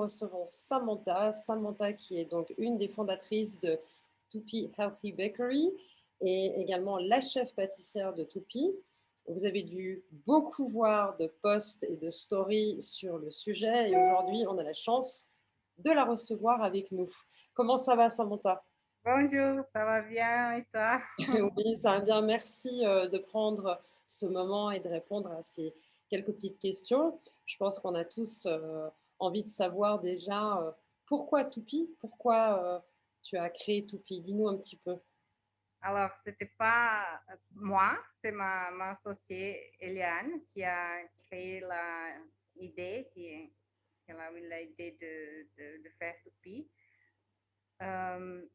recevons Samantha. Samantha qui est donc une des fondatrices de Toupee Healthy Bakery et également la chef pâtissière de Toupee. Vous avez dû beaucoup voir de posts et de stories sur le sujet et aujourd'hui, on a la chance de la recevoir avec nous. Comment ça va, Samantha? Bonjour, ça va bien et toi? Oui, ça va bien. Merci de prendre ce moment et de répondre à ces quelques petites questions. Je pense qu'on a tous envie de savoir déjà pourquoi Toupie, pourquoi tu as créé Toupie. Dis-nous un petit peu. Alors, c'était pas moi, c'est ma associée Eliane qui a créé l'idée, elle a eu l'idée de faire Tupi.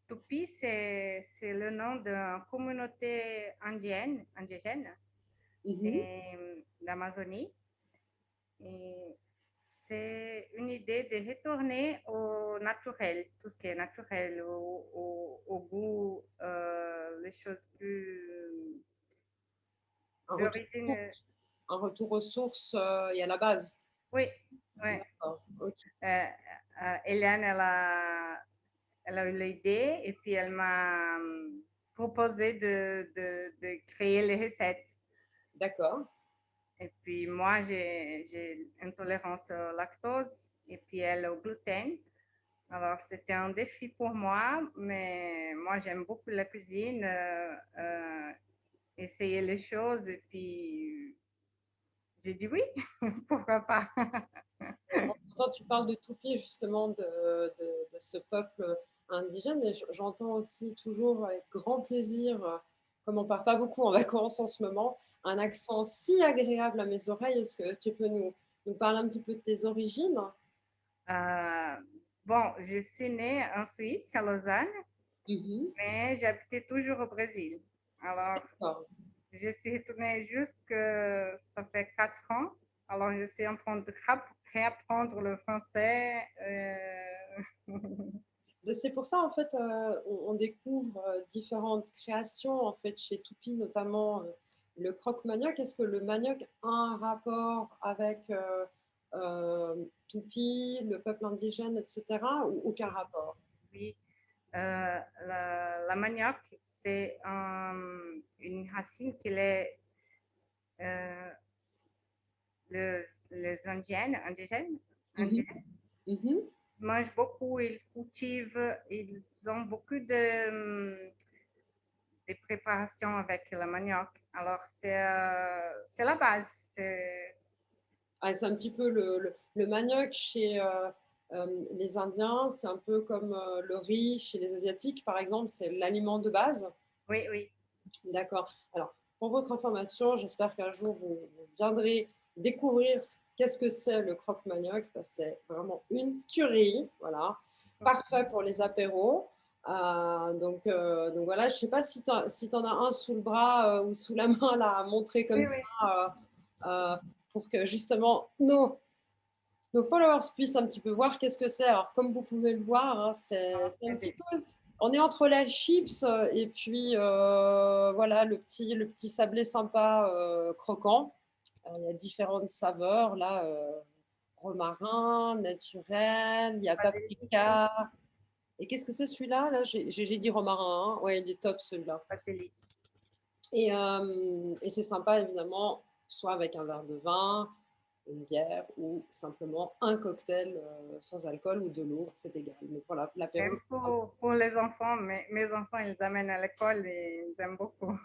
Tupi, c'est le nom d'une communauté indigène Mhm. d'Amazonie. Et c'est une idée de retourner au naturel, tout ce qui est naturel, au goût, les choses plus Un retour, d'origine. un retour aux sources et à la base. Oui, oui. D'accord. Ok. Eliane, elle a eu l'idée et puis elle m'a proposé de créer les recettes. D'accord. Et puis moi, j'ai une tolérance au lactose et puis elle au gluten. Alors, c'était un défi pour moi, mais moi, j'aime beaucoup la cuisine, essayer les choses, et puis j'ai dit oui, pourquoi pas. Quand tu parles de Toupie, justement, de ce peuple indigène, et j'entends aussi toujours avec grand plaisir, comme on ne part pas beaucoup en vacances en ce moment, un accent si agréable à mes oreilles. Est-ce que tu peux nous parler un petit peu de tes origines? Euh, bon, je suis née en Suisse, à Lausanne, Mhm. mais j'habitais toujours au Brésil. Alors, D'accord. je suis retournée jusque, ça fait 4 ans. Alors, je suis en train de réapprendre le français. C'est pour ça, en fait, on découvre différentes créations en fait, chez Toupie, notamment le croque-manioc. Est-ce que le manioc a un rapport avec Toupie, le peuple indigène, etc., ou aucun rapport? Oui, la manioc, c'est une racine qui euh, les Mhm. Indiens Mhm. mangent beaucoup, ils cultivent, ils ont beaucoup de préparations avec la manioc. Alors, c'est la base. Ah, c'est un petit peu le manioc chez les Indiens, c'est un peu comme le riz chez les Asiatiques, par exemple, c'est l'aliment de base. Oui, oui. D'accord. Alors, pour votre information, j'espère qu'un jour vous viendrez découvrir qu'est-ce que c'est le croque-manioc, parce que c'est vraiment une tuerie. Voilà. Parfait pour les apéros. Donc voilà, je ne sais pas si tu en as un sous le bras ou sous la main là, à montrer comme Oui, ça oui. pour que justement nos followers puissent un petit peu voir qu'est-ce que c'est. Alors, comme vous pouvez le voir, hein, c'est un petit peu. On est entre la chips et puis voilà le petit sablé sympa croquant. Il y a différentes saveurs là, romarin, naturel, il y a Basilic, paprika. Et qu'est-ce que c'est celui-là? Là, j'ai dit romarin. Hein. Ouais, il est top celui-là. basilic. Et c'est sympa évidemment, soit avec un verre de vin, une bière ou simplement un cocktail sans alcool ou de l'eau, c'est égal. Mais pour l'apéro, Même pour les enfants, mes enfants, ils amènent à l'école et ils aiment beaucoup.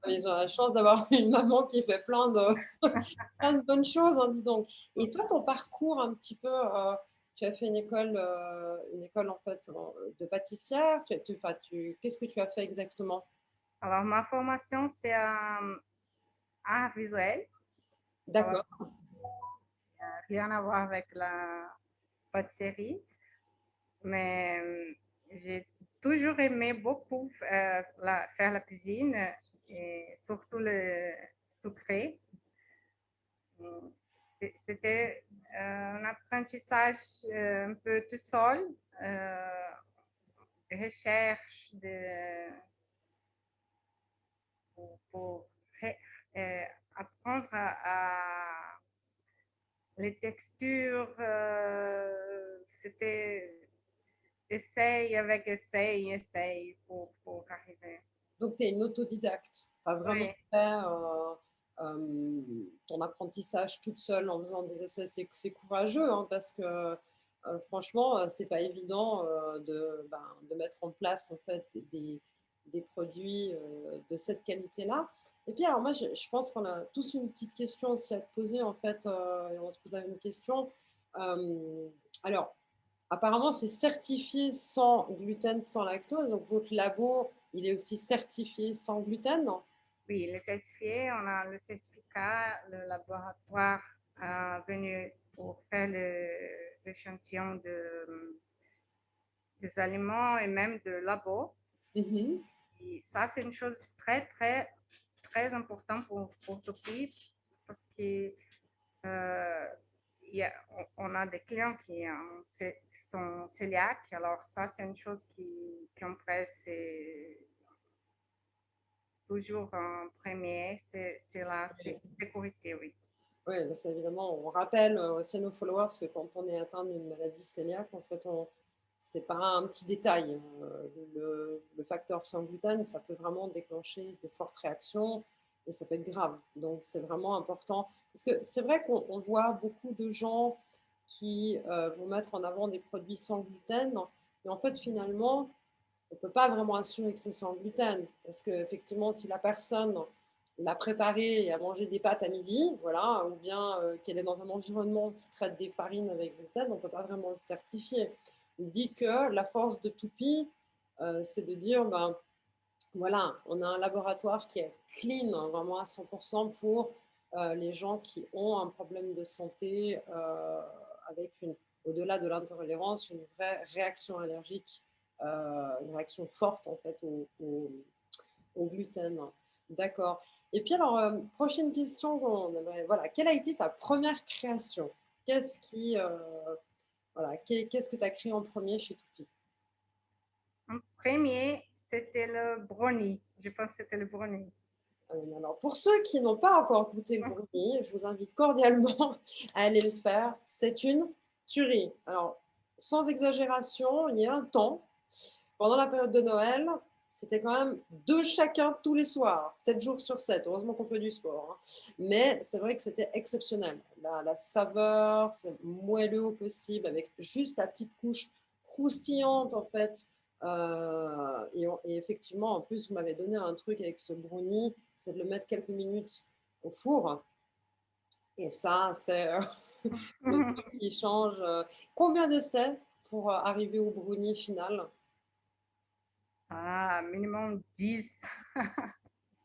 ils ont la chance d'avoir une maman qui fait plein de bonnes choses, hein, dis donc. Et toi, ton parcours un petit peu, tu as fait une école en fait de pâtissière. Qu'est-ce que tu as fait exactement? Alors, ma formation, c'est art visuel. Alors, D'accord. rien à voir avec la pâtisserie, mais j'ai toujours aimé beaucoup faire la cuisine et surtout le sucré. C'était un apprentissage un peu tout seul, de recherche, pour euh, apprendre les textures, c'était essaye avec essaye pour arriver. Donc, tu es une autodidacte. Tu as vraiment Oui, fait ton apprentissage toute seule en faisant des essais. C'est courageux hein, parce que franchement, c'est pas évident de mettre en place en fait des produits de cette qualité-là. Et puis, alors moi, je pense qu'on a tous une petite question aussi à te poser en fait. Et on se pose une question. Euh, alors, apparemment, c'est certifié sans gluten, sans lactose. Donc, votre labo, il est aussi certifié sans gluten, non? oui, les certifiés, on a le certificat, le laboratoire venu pour faire les échantillons des aliments et même de labo. Mhm. Et ça, c'est une chose très, très, très importante pour Topi parce que on a des clients qui sont cœliaques. Alors ça, c'est une chose qu'on presse toujours en premier, c'est la sécurité, oui. Oui, c'est évidemment, on rappelle aussi à nos followers que quand on est atteint d'une maladie cœliaque, en fait, c'est pas un petit détail. Le facteur sans gluten, ça peut vraiment déclencher de fortes réactions et ça peut être grave. Donc, c'est vraiment important. Parce que c'est vrai qu'on voit beaucoup de gens qui vont mettre en avant des produits sans gluten. Et en fait, finalement, on ne peut pas vraiment assurer que c'est sans gluten. Parce qu'effectivement, si la personne l'a préparé et a mangé des pâtes à midi, voilà, ou bien qu'elle est dans un environnement qui traite des farines avec gluten, on ne peut pas vraiment le certifier. On dit que la force de Toupie, c'est de dire, ben, voilà, on a un laboratoire qui est clean, hein, vraiment à 100% pour les gens qui ont un problème de santé avec au-delà de l'intolérance, une vraie réaction allergique, une réaction forte en fait au gluten. D'accord. Et puis alors, prochaine question, voilà, quelle a été ta première création? Qu'est-ce qui, voilà, qu'est-ce que tu as créé en premier chez Toupie? En premier, c'était le brownie. Je pense que c'était le brownie. Alors, pour ceux qui n'ont pas encore goûté le brownie, je vous invite cordialement à aller le faire. C'est une tuerie. Alors, sans exagération, il y a un temps, pendant la période de Noël, c'était quand même 2 chacun tous les soirs, 7 jours sur 7. Heureusement qu'on fait du sport, hein. Mais c'est vrai que c'était exceptionnel. La saveur, c'est moelleux au possible, avec juste la petite couche croustillante en fait. Et effectivement, en plus, vous m'avez donné un truc avec ce brownie, c'est de le mettre quelques minutes au four. Et ça, c'est le truc qui change. Combien d'essais pour arriver au brownie final? Ah, minimum 10.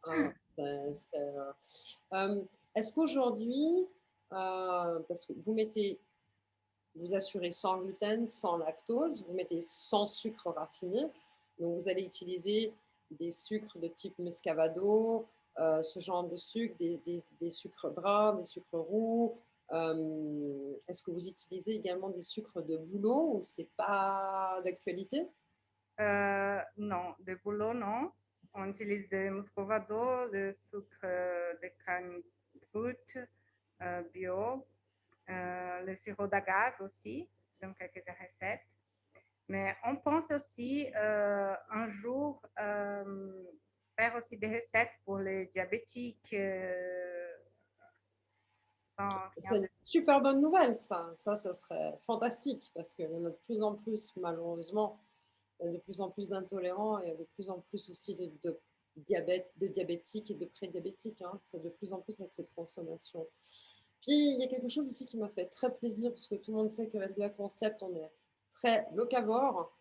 Ah, euh, est-ce qu'aujourd'hui, parce que vous assurez sans gluten, sans lactose, vous mettez sans sucre raffiné, donc vous allez utiliser des sucres de type muscovado, ce genre de sucre, des sucres bruns, des sucres roux. Est-ce que vous utilisez également des sucres de bouleau ou c'est pas d'actualité? Non, de boulot, non. On utilise de muscovado, le sucre de canne brute bio, le sirop d'agave aussi, dans quelques recettes. Mais on pense aussi un jour faire aussi des recettes pour les diabétiques. Sans rien C'est une super bonne nouvelle, ça. Ça serait fantastique parce qu'il y en a de plus en plus, malheureusement, il y a de plus en plus d'intolérants et il y a de plus en plus aussi de diabétiques et de prédiabétiques, hein. C'est de plus en plus avec cette consommation. Puis, il y a quelque chose aussi qui m'a fait très plaisir, parce que tout le monde sait que LDA Concept, on est très locavore.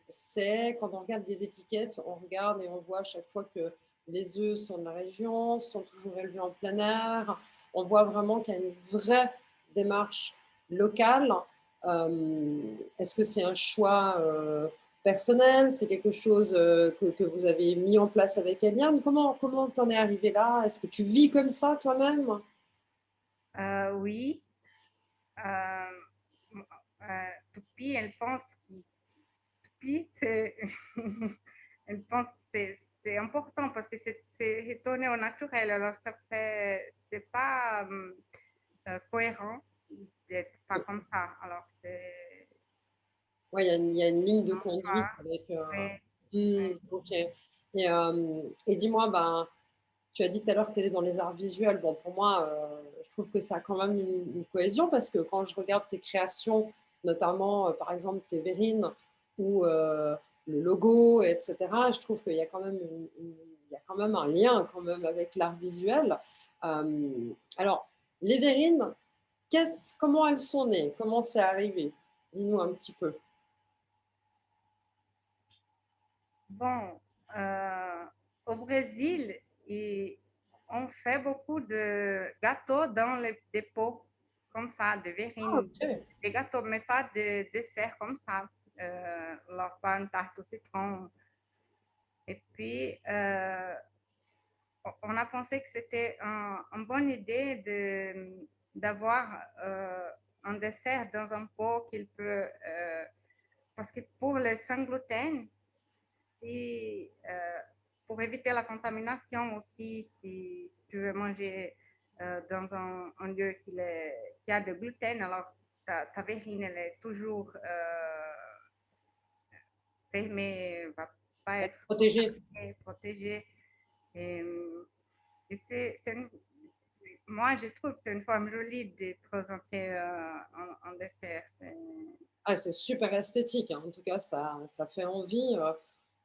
C'est quand on regarde des étiquettes, on regarde et on voit à chaque fois que les œufs sont de la région, sont toujours élevés en plein air. On voit vraiment qu'il y a une vraie démarche locale. Est-ce que c'est un choix personnel? C'est quelque chose que vous avez mis en place avec Eliane? Comment t'en es arrivé là? Est-ce que tu vis comme ça toi-même? Oui. Toupie, elle pense que Toupie, c'est elle pense que c'est important parce que c'est retourné au naturel. Alors, ça fait, c'est pas cohérent d'être pas comme ça. Alors, c'est Ouais, il y a une ligne de un conduite choix. avec. Oui, oui. Ok. Et dis-moi, ben, tu as dit tout à l'heure que tu étais dans les arts visuels. Bon, pour moi, je trouve que ça a quand même une cohésion parce que quand je regarde tes créations, notamment par exemple tes verrines ou le logo, etc., je trouve qu'il y a quand même il y a quand même un lien quand même avec l'art visuel. Alors, les verrines, comment elles sont nées? Comment c'est arrivé? Dis-nous un petit peu. Bon, euh, au Brésil, on fait beaucoup de gâteaux dans des pots comme ça, de Ah, verrines, ok. des gâteaux, mais pas de dessert comme ça. Alors, pas une tarte au citron. Et puis, on a pensé que c'était une bonne idée d'avoir un dessert dans un pot qu'il peut, parce que pour le sans gluten, si, pour éviter la contamination aussi, si tu veux manger dans un lieu qui a de gluten, alors ta verrine, elle est toujours fermée, va pas être Protégé. protégée. Et, et moi, je trouve que c'est une forme jolie de présenter un dessert. Ah, c'est super esthétique, hein. En tout cas, ça fait envie.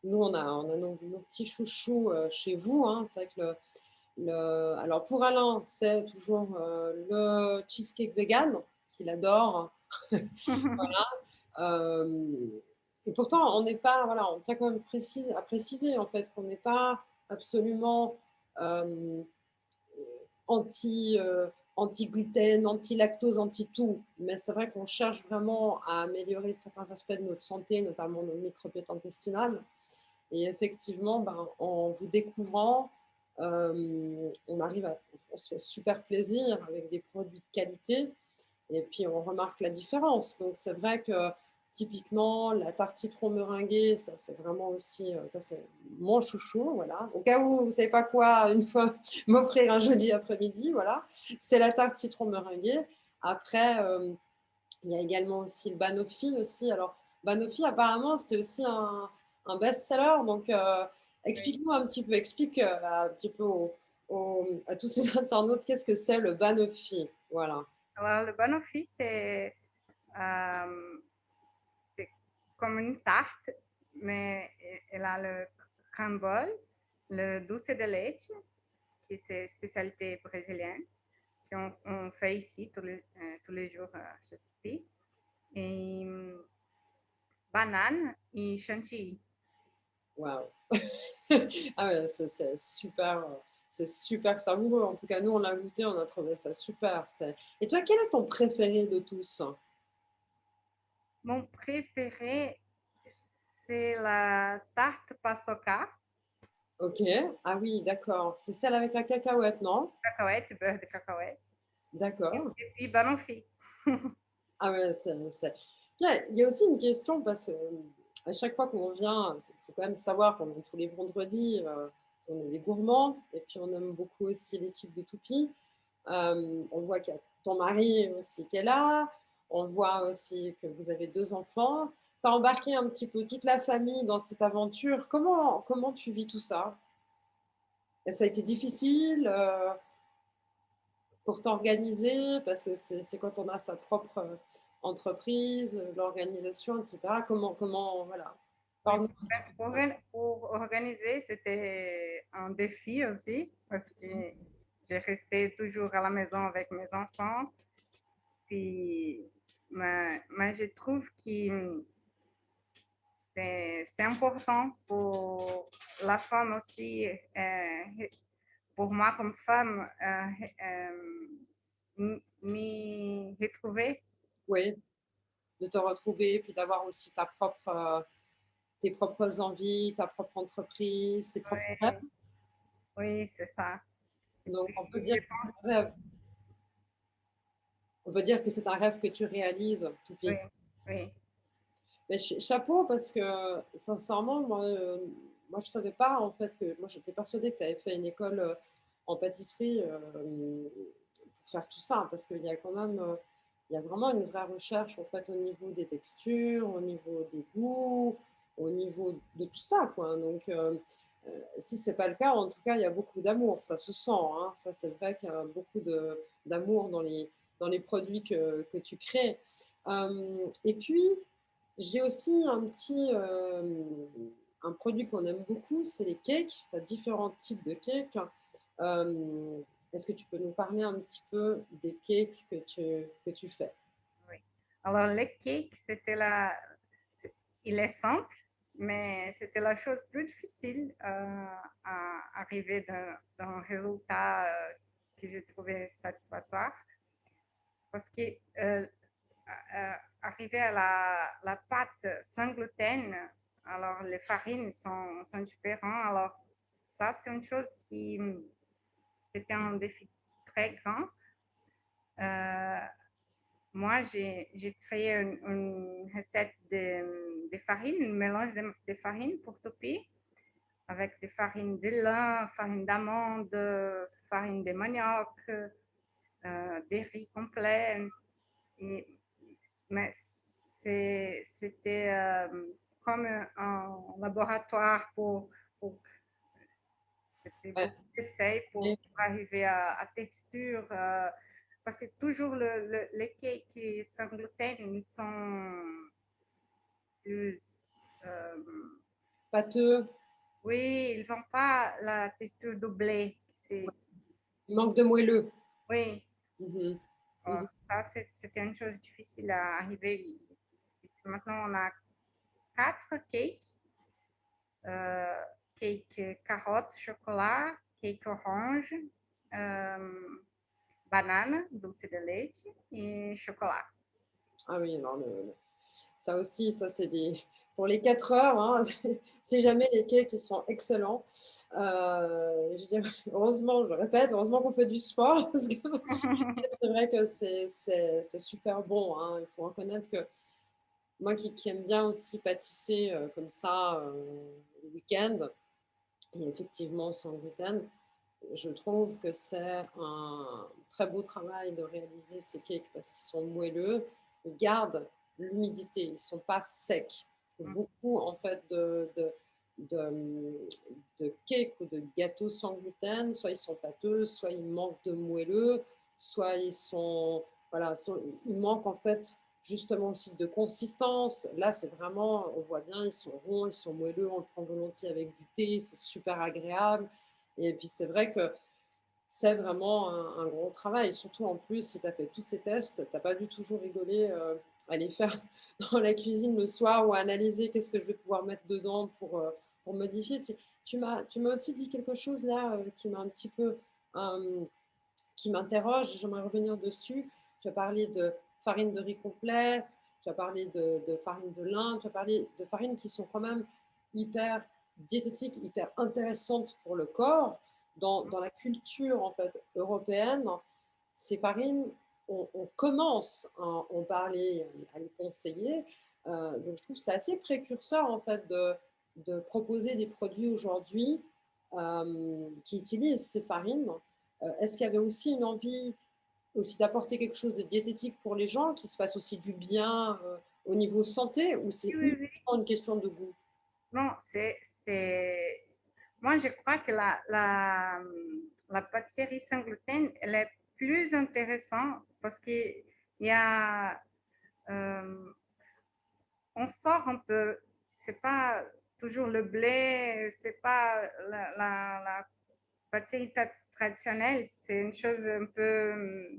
Nous, on a nos petits chouchous chez vous, hein. C'est vrai que alors pour Alain, c'est toujours le cheesecake vegan qu'il adore. Euh, et pourtant, on n'est pas, voilà, on tient quand même à préciser en fait qu'on n'est pas absolument euh, anti, anti-gluten, anti-lactose, anti-tout. Mais c'est vrai qu'on cherche vraiment à améliorer certains aspects de notre santé, notamment nos microbiote intestinal. Et effectivement, ben, en vous découvrant, on se fait super plaisir avec des produits de qualité et puis on remarque la différence. Donc c'est vrai que typiquement la tarte citron meringuée, ça c'est vraiment aussi, ça c'est mon chouchou, voilà. Au cas où vous ne savez pas quoi, une fois m'offrir un jeudi après-midi, voilà, c'est la tarte citron meringuée. Après, il y a également aussi le banoffee aussi. Alors banoffee apparemment c'est aussi un best-seller, donc explique-nous un petit peu, explique un petit peu à tous ces internautes qu'est-ce que c'est le banoffee, voilà. Alors, le banoffee, euh, c'est comme une tarte, mais elle a le crumble, le dulce de leche, qui c'est spécialité brésilienne, qu'on fait ici tous les jours chez Tupi, et banane et chantilly. Waouh! Ah ouais, c'est super savoureux. En tout cas, nous, on l'a goûté, on a trouvé ça super. Et toi, quel est ton préféré de tous? Mon préféré, c'est la tarte paçoca, Ok. Ah oui, d'accord. C'est celle avec la cacahuète, non? cacahuète, beurre de cacahuète, D'accord. et puis banoffee. Ah ouais, Bien, il y a aussi une question parce que à chaque fois qu'on vient, il faut quand même savoir qu'on vient tous les vendredis, on est des gourmands et puis on aime beaucoup aussi l'équipe de Toupie. On voit qu'il y a ton mari aussi qui est là. On voit aussi que vous avez deux enfants. Tu as embarqué un petit peu toute la famille dans cette aventure. Comment tu vis tout ça? Et ça a été difficile pour t'organiser parce que c'est quand on a sa propre entreprise, l'organisation, etc. Voilà. Oui, Parle-nous un petit peu de ça. pour organiser, c'était un défi aussi parce que j'ai resté toujours à la maison avec mes enfants. Puis, mais je trouve que c'est important pour la femme aussi, pour moi comme femme, m'y retrouver. Oui, de te retrouver, puis d'avoir aussi tes propres envies, ta propre entreprise, tes propres rêves. Oui, oui, c'est ça. Et Donc, on peut puis, dire je que c'est pense, un rêve. On peut dire que c'est un rêve que tu réalises, oui, Toupie. oui, Mais chapeau, parce que sincèrement, moi je ne savais pas en fait que moi j'étais persuadée que tu avais fait une école en pâtisserie pour faire tout ça, parce qu'il y a quand même il y a vraiment une vraie recherche en fait au niveau des textures, au niveau des goûts, au niveau de tout ça, quoi. Donc, si c'est pas le cas, en tout cas, il y a beaucoup d'amour, ça se sent, hein. Ça, c'est vrai qu'il y a beaucoup d'amour dans les produits que tu crées. Et puis, j'ai aussi un produit qu'on aime beaucoup, c'est les cakes. Tu as différents types de cakes. Est-ce que tu peux nous parler un petit peu des cakes que tu fais? Oui. Alors, le cake, c'est- il est simple, mais c'était la chose plus difficile à arriver d'un résultat que je trouvais satisfactoire. Parce que arriver à la pâte sans gluten, alors les farines sont différentes. Alors, ça, c'est une chose c'était un défi très grand. Euh, Moi, j'ai créé une recette de farine, un mélange de farine pour toper, avec des farines de lin, farine d'amande, farine de manioc, des riz complets. Et, mais c'était comme un laboratoire pour c'était Ouais. beaucoup d'essais pour arriver à texture. Parce que toujours les cakes sans gluten, ils sont plus. euh, Pâteux, oui, ils n'ont pas la texture du blé. il manque de moelleux. Oui, Mhm. Mhm. ça, c'était une chose difficile à arriver. Maintenant, on a 4 cakes. Euh, Cake carotte, chocolat, cake orange, euh, banane, dulce de leite et chocolat. Ah oui, non, ça aussi, ça c'est des. Pour les 4 heures, hein, si jamais les cakes ils sont excellents. Je veux dire, heureusement, je le répète, heureusement qu'on fait du sport, parce que c'est vrai que c'est super bon, hein. Il faut reconnaître que moi qui aime bien aussi pâtisser comme ça le week-end, et effectivement sans gluten, je trouve que c'est un très beau travail de réaliser ces cakes parce qu'ils sont moelleux, ils gardent l'humidité, ils ne sont pas secs. Parce que beaucoup en fait de, de cakes ou de gâteaux sans gluten, soit ils sont pâteux, soit ils manquent de moelleux, soit ils sont, voilà, ils manquent en fait justement aussi de consistance. Là, c'est vraiment, on voit bien, ils sont ronds, ils sont moelleux, on le prend volontiers avec du thé, c'est super agréable. Et puis c'est vrai que c'est vraiment un gros travail. Surtout en plus, si tu as fait tous ces tests, tu n'as pas dû toujours rigoler à les faire dans la cuisine le soir ou à analyser qu'est-ce que je vais pouvoir mettre dedans pour modifier. Tu m'as aussi dit quelque chose là qui m'a un petit peu, euh, qui m'interroge, j'aimerais revenir dessus. Tu as parlé de farine de riz complète, tu as parlé de farine de lin, tu as parlé de farines qui sont quand même hyper diététiques, hyper intéressantes pour le corps. Dans la culture en fait européenne, ces farines, on commence à en parler, à les conseiller. Donc je trouve que c'est assez précurseur en fait de proposer des produits aujourd'hui qui utilisent ces farines. Est-ce qu'il y avait aussi une envie aussi d'apporter quelque chose de diététique pour les gens, qui se fasse aussi du bien au niveau santé, ou c'est Oui, oui, oui. uniquement une question de goût? Non, moi, je crois que la pâtisserie sans gluten, elle est plus intéressante parce qu'il y a, euh, on sort un peu, c'est pas toujours le blé, c'est pas la pâtisserie traditionnelle, c'est une chose un peu,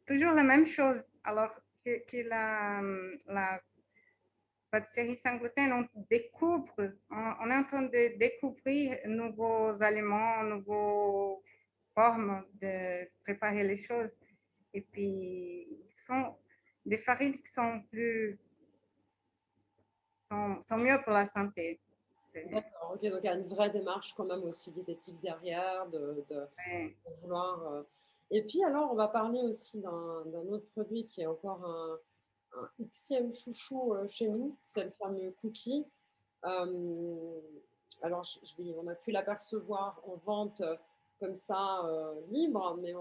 toujours la même chose, alors que la pâtisserie sans gluten, on découvre, on est en train de découvrir nouveaux aliments, nouvelles formes de préparer les choses. Et puis, ce sont des farines qui sont mieux pour la santé. D'accord, ok, donc il y a une vraie démarche quand même aussi diététique derrière, Ouais. de vouloir. Et puis alors, on va parler aussi d'un autre produit qui est encore un Xème chouchou chez nous, c'est le fameux cookie. Euh, alors, on a pu l'apercevoir en vente comme ça, libre, mais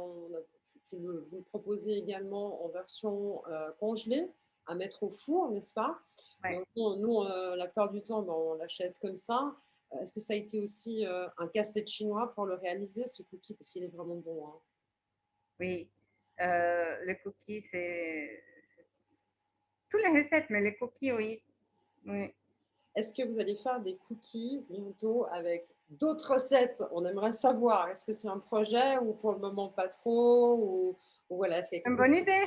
vous le proposez également en version congelée à mettre au four, n'est-ce pas? Ouais. Donc, nous, la plupart du temps, ben, on l'achète comme ça. Est-ce que ça a été aussi un casse-tête chinois pour le réaliser, ce cookie? Parce qu'il est vraiment bon, hein. Oui, les cookies, toutes les recettes, mais les cookies, oui. Oui. Est-ce que vous allez faire des cookies bientôt avec d'autres recettes? On aimerait savoir. Est-ce que c'est un projet ou pour le moment pas trop ou voilà, est-ce qu'il y a Une quelque bonne idée.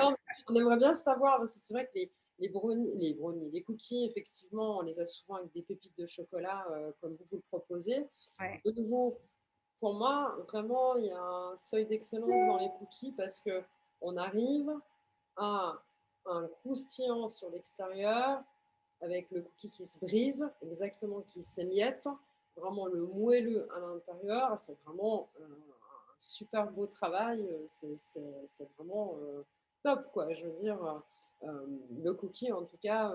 on on aimerait bien savoir parce que c'est vrai que les cookies, effectivement, on les a souvent avec des pépites de chocolat, comme vous le proposez. Ouais. De nouveau, pour moi, vraiment, il y a un seuil d'excellence dans les cookies parce qu'on arrive à un croustillant sur l'extérieur, avec le cookie qui se brise, exactement, qui s'émiette, vraiment le moelleux à l'intérieur. C'est vraiment un super beau travail. C'est vraiment top, quoi. Je veux dire, le cookie, en tout cas,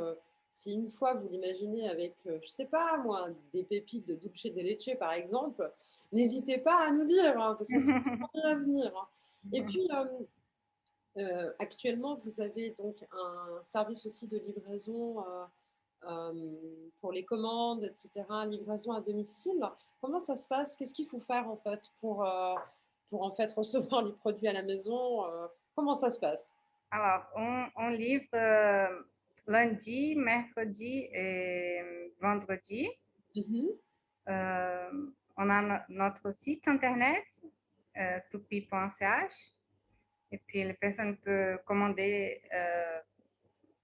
si une fois vous l'imaginez avec, je sais pas moi, des pépites de dulce de leche, par exemple, n'hésitez pas à nous dire, hein, parce que c'est bien à venir, hein. Et puis, actuellement, vous avez donc un service aussi de livraison pour les commandes, etc., livraison à domicile. Comment ça se passe? Qu'est-ce qu'il faut faire en fait pour en fait recevoir les produits à la maison? Comment ça se passe? Alors, on livre lundi, mercredi et vendredi. Mhm. On a notre site internet, toupi.ch. Et puis, les personnes peuvent commander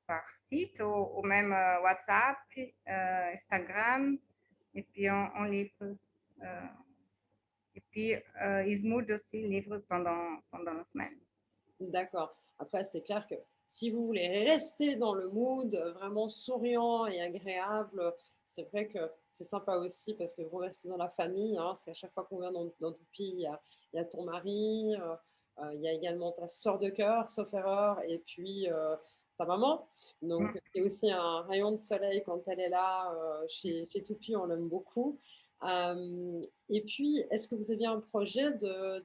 par site ou même WhatsApp, Instagram. Et puis, on livre. euh, et puis, Ismoud aussi livre pendant la semaine. D'accord. Après, c'est clair que si vous voulez rester dans le mood vraiment souriant et agréable, c'est vrai que c'est sympa aussi parce que vous restez dans la famille, hein, parce qu'à chaque fois qu'on vient dans Toupie, il y a ton mari, il y a également ta sœur de cœur, sauf erreur, et puis ta maman. Donc, Mm. il y a aussi un rayon de soleil quand elle est là chez Toupie, on l'aime beaucoup. Et puis, est-ce que vous aviez un projet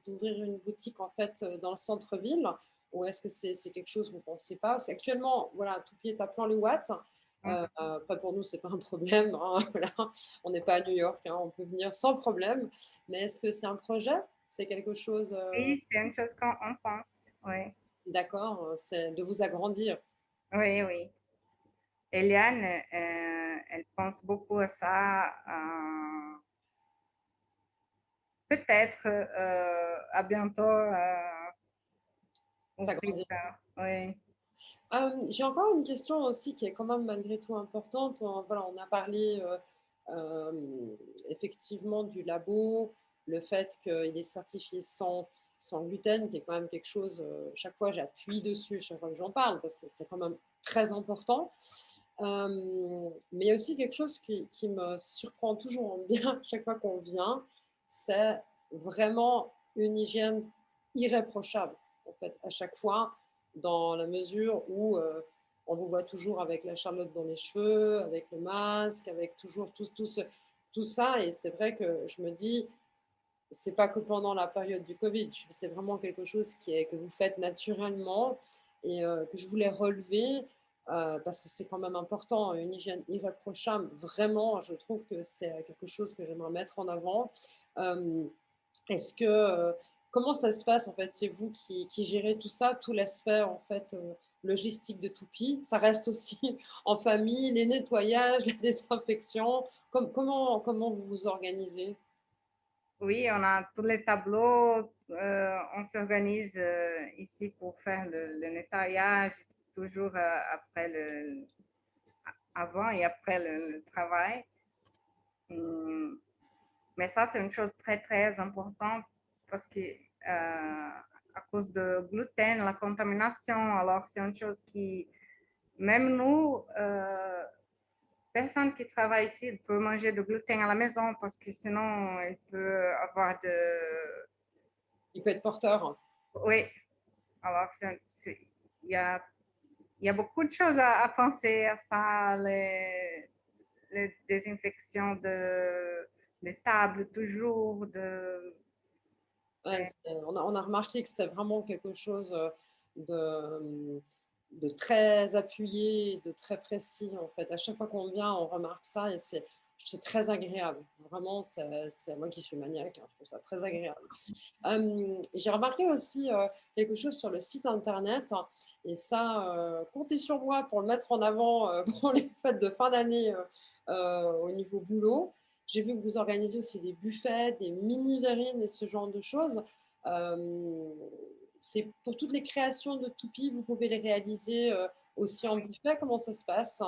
d'ouvrir une boutique en fait dans le centre-ville ou est-ce que c'est quelque chose que vous ne pensez pas? Parce qu'actuellement, voilà, tout pied est à plan les watts. Après, pour nous, c'est pas un problème, hein, voilà. On n'est pas à New York, hein, on peut venir sans problème. Mais est-ce que c'est un projet? C'est quelque chose, Oui, c'est une chose qu'on pense. Oui, d'accord, c'est de vous agrandir. oui, oui. Eliane, elle pense beaucoup à ça. Peut-être à bientôt ouvrir S'agrandir. ça. Oui. J'ai encore une question aussi qui est quand même malgré tout importante. Voilà, on a parlé effectivement du labo, le fait qu'il est certifié sans gluten, qui est quand même quelque chose, chaque fois j'appuie dessus, chaque fois que j'en parle, parce que c'est quand même très important. Mais il y a aussi quelque chose qui me surprend toujours en bien chaque fois qu'on vient, c'est vraiment une hygiène irréprochable, en fait, à chaque fois, dans la mesure où on vous voit toujours avec la charlotte dans les cheveux, avec le masque, avec toujours tout ça. Et c'est vrai que je me dis, c'est pas que pendant la période du Covid, c'est vraiment quelque chose que vous faites naturellement et que je voulais relever parce que c'est quand même important, une hygiène irréprochable. Vraiment, je trouve que c'est quelque chose que j'aimerais mettre en avant. Euh, est-ce que, comment ça se passe en fait? C'est vous qui gérez tout ça, tout l'aspect en fait logistique de Toupie? Ça reste aussi en famille, les nettoyages, la désinfection. Comment vous vous organisez? Oui, on a tous les tableaux. On s'organise ici pour faire le nettoyage, toujours avant et après le travail. Hum, Mais ça, c'est une chose très, très importante parce que à cause de gluten, la contamination, alors c'est une chose qui, même nous, personne qui travaille ici peut manger de gluten à la maison parce que sinon, il peut avoir de... Il peut être porteur, hein. Oui, alors il y a, il y a beaucoup de choses à penser à ça, les désinfections des tables toujours, Ouais, on a remarqué que c'était vraiment quelque chose de, de très appuyé, de très précis en fait. À chaque fois qu'on vient, on remarque ça et c'est très agréable. Vraiment, c'est moi qui suis maniaque, hein, je trouve ça très agréable. J'ai remarqué aussi quelque chose sur le site internet, hein, et ça, comptez sur moi pour le mettre en avant pour les fêtes de fin d'année au niveau boulot. J'ai vu que vous organisez aussi des buffets, des mini verrines et ce genre de choses. Euh, c'est pour toutes les créations de toupies, vous pouvez les réaliser aussi en buffet. Comment ça se passe?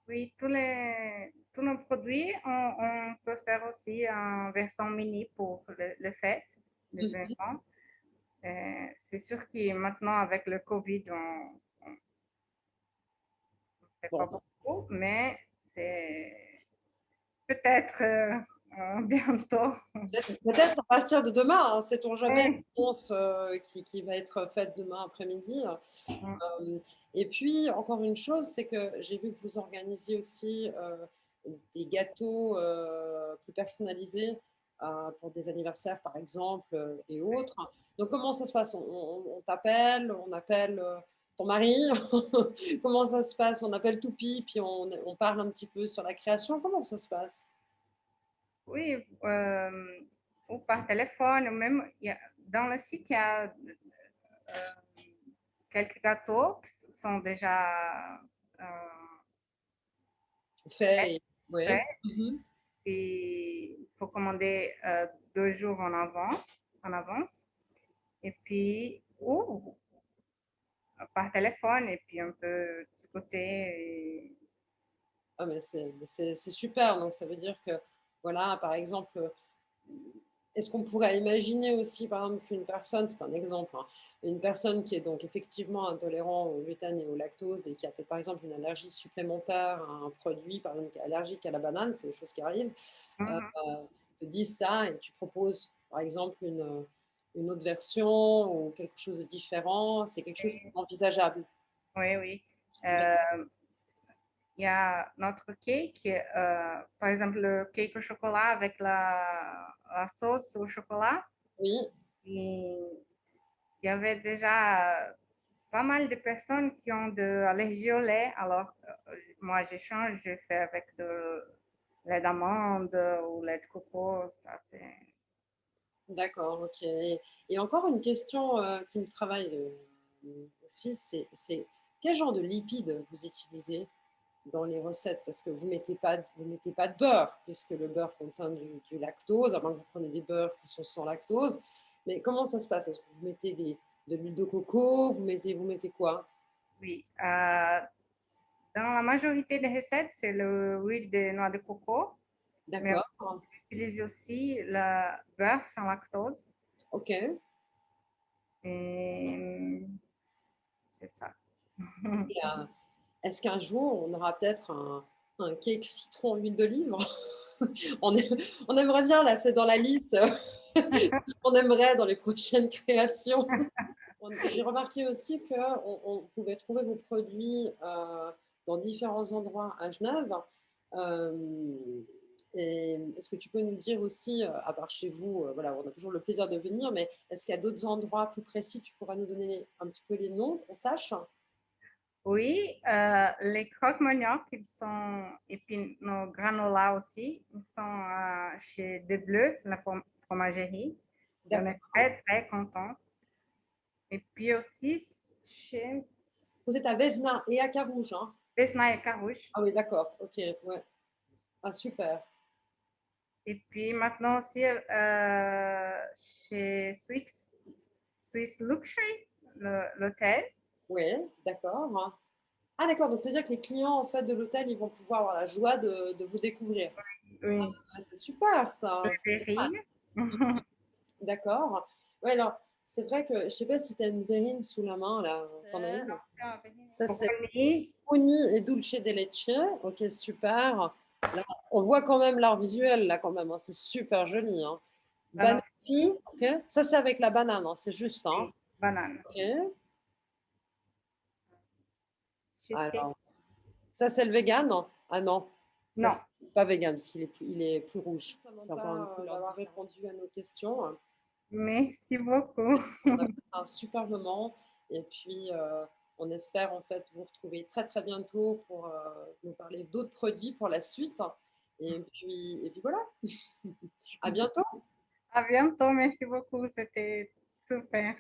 Oui, tous nos produits, on peut faire aussi en version mini pour le fête, Mhm. l'événement. C'est sûr que maintenant, avec le Covid, on ne fait pas Bon, beaucoup, mais c'est peut-être bientôt. peut-être à partir de demain, hein, sait-on jamais Oui. l'annonce qui va être faite demain après-midi. Mm. Et puis, encore une chose, c'est que j'ai vu que vous organisiez aussi des gâteaux plus personnalisés pour des anniversaires, par exemple, et autres. Donc, comment ça se passe? On t'appelle, on appelle ton mari. Comment ça se passe? On appelle Toupie, puis on parle un petit peu sur la création. Comment ça se passe? Oui, ou par téléphone, ou même dans le site, il y a quelques gâteaux qui sont déjà euh, Fait, ouais. faits. Mhm. Puis, il faut commander 2 jours en avance. Et puis, ou par téléphone, et puis on peut discuter. Ah, mais c'est super. Donc, ça veut dire que, voilà, par exemple, est-ce qu'on pourrait imaginer aussi, par exemple, qu'une personne, c'est un exemple, hein, une personne qui est donc effectivement intolérant au gluten et au lactose et qui a peut-être, par exemple, une allergie supplémentaire à un produit, par exemple, qui est allergique à la banane, c'est des choses qui arrivent, euh, Mhm. te disent ça et tu proposes, par exemple, une autre version ou quelque chose de différent, c'est quelque chose qui est envisageable. Oui, oui. Euh, Il y a notre cake, par exemple le cake au chocolat avec la sauce au chocolat. Oui. Et il y avait déjà pas mal de personnes qui ont de l'allergie au lait. Alors, moi, j'échange, je fais avec de lait d'amande ou lait de coco. Ça, c'est... D'accord, ok. Et encore une question qui me travaille aussi, c'est quel genre de lipides vous utilisez dans les recettes? Parce que vous mettez pas de beurre, puisque le beurre contient du lactose, à moins que vous preniez des beurres qui sont sans lactose. Mais comment ça se passe? Est-ce que vous mettez de l'huile de coco? Vous mettez quoi? Oui. Dans la majorité des recettes, c'est l'huile de noix de coco, mais D'accord, on utilise aussi le beurre sans lactose. ok. Et c'est ça. Et, est-ce qu'un jour, on aura peut-être un cake citron huile d'olive? On, est- on aimerait bien, là, c'est dans la liste, ce qu'on aimerait dans les prochaines créations. J'ai remarqué aussi qu'on pouvait trouver vos produits dans différents endroits à Genève. Euh, et est-ce que tu peux nous dire aussi, à part chez vous, voilà, on a toujours le plaisir de venir, mais est-ce qu'il y a d'autres endroits plus précis? Tu pourras nous donner un petit peu les noms, qu'on sache? Oui, les croque-maniocs, ils sont, et puis nos granolas aussi, ils sont chez Des Bleus, la fromagerie. Et on est D'accord. très, très contents. Et puis aussi chez Vous êtes à Vesna et à Carouge, hein? Besna et Carouche. Ah oui, d'accord. Ok, ouais. Ah, super. Et puis maintenant aussi chez Swiss Luxury, l'hôtel. Oui, d'accord. Ah, d'accord. Donc, c'est-à-dire que les clients en fait, de l'hôtel, ils vont pouvoir avoir la joie de vous découvrir. Oui, Ah, c'est super, ça. C'est génial. Berry. D'accord. Ouais, alors, c'est vrai que je ne sais pas si tu as une verrine sous la main, là. T'en as une? Ça, c'est Boconi. Pony et Dulce de Leche. Ok, super. Là, on voit quand même l'art visuel, là, quand même, hein. C'est super joli, hein. Banoffee, ok. Ça, c'est avec la banane, hein. C'est juste, hein. Banane. Ok. Cheesecake. Alors, ça, c'est le vegan? Ah non, ça, Non. c'est pas vegan parce qu'il est plus rouge. Ça m'a pas d'avoir répondu à nos questions. Merci beaucoup. On a passé un super moment et puis on espère en fait vous retrouver très très bientôt pour nous parler d'autres produits pour la suite. Et puis voilà. À bientôt. À bientôt. Merci beaucoup. C'était super.